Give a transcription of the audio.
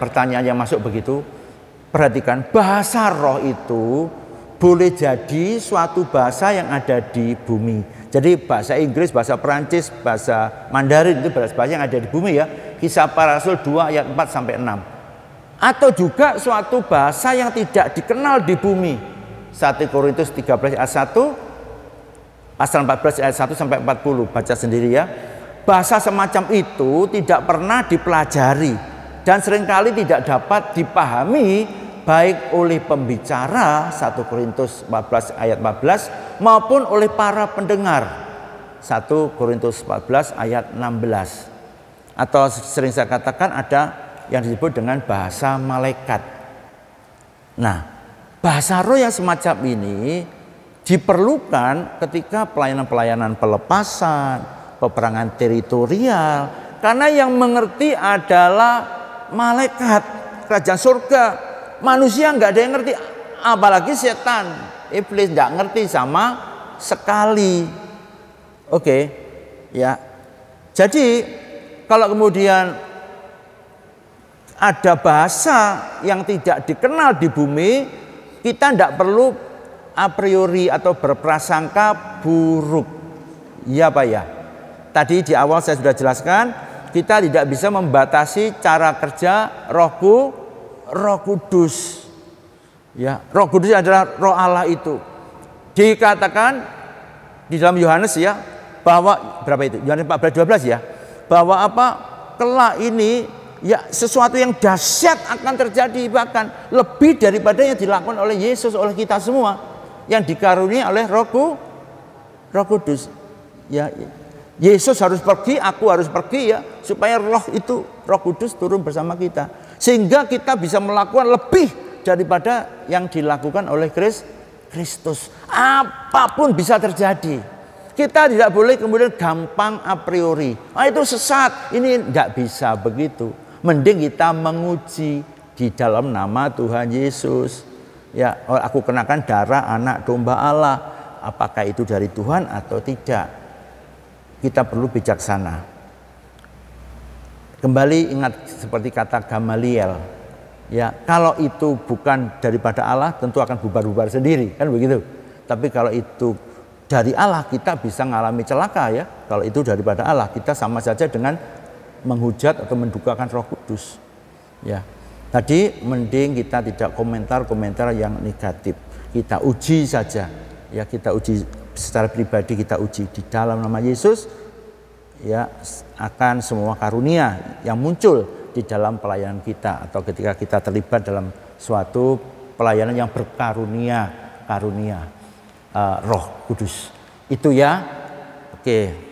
pertanyaan yang masuk begitu. Perhatikan, bahasa roh itu boleh jadi suatu bahasa yang ada di bumi. Jadi bahasa Inggris, bahasa Perancis, bahasa Mandarin itu bahasa yang ada di bumi ya. Kisah Para Rasul 2 ayat 4 sampai 6. Atau juga suatu bahasa yang tidak dikenal di bumi. 1 Korintus 13 ayat 1, pasal 14 ayat 1 sampai 40, baca sendiri ya. Bahasa semacam itu tidak pernah dipelajari dan seringkali tidak dapat dipahami baik oleh pembicara 1 Korintus 14 ayat 14 maupun oleh para pendengar 1 Korintus 14 ayat 16. Atau sering saya katakan ada yang disebut dengan bahasa malaikat. Nah, bahasa roh yang semacam ini diperlukan ketika pelayanan-pelayanan pelepasan, peperangan teritorial, karena yang mengerti adalah malaikat kerajaan surga. Manusia nggak ada yang ngerti, apalagi setan, iblis nggak ngerti sama sekali. Oke, ya. Jadi kalau kemudian ada bahasa yang tidak dikenal di bumi, kita tidak perlu a priori atau berprasangka buruk. Ya Pak ya. Tadi di awal saya sudah jelaskan, kita tidak bisa membatasi cara kerja Roh Kudus. Ya, Roh Kudus adalah Roh Allah itu. Dikatakan di dalam Yohanes ya, bahwa berapa itu? Yohanes 14:12 ya. Bahwa apa? Kelak ini ya sesuatu yang dahsyat akan terjadi, bahkan lebih daripada yang dilakukan oleh Yesus, oleh kita semua yang dikaruniai oleh Roh Kudus. Ya, Yesus harus pergi, aku harus pergi ya, supaya roh itu, Roh Kudus turun bersama kita. Sehingga kita bisa melakukan lebih daripada yang dilakukan oleh Kristus. Apapun bisa terjadi. Kita tidak boleh kemudian gampang a priori. Itu sesat, ini tidak bisa begitu. Mending kita menguji di dalam nama Tuhan Yesus. Ya, aku kenakan darah anak domba Allah. Apakah itu dari Tuhan atau tidak? Kita perlu bijaksana. Kembali ingat seperti kata Gamaliel, ya kalau itu bukan daripada Allah tentu akan bubar-bubar sendiri, kan begitu. Tapi kalau itu dari Allah kita bisa mengalami celaka ya. Kalau itu daripada Allah kita sama saja dengan menghujat atau mendukakan Roh Kudus. Ya, tadi mending kita tidak komentar-komentar yang negatif. Kita uji saja, ya kita uji secara pribadi, kita uji di dalam nama Yesus. Ya, akan semua karunia yang muncul di dalam pelayanan kita atau ketika kita terlibat dalam suatu pelayanan yang berkarunia Roh Kudus itu ya. Oke.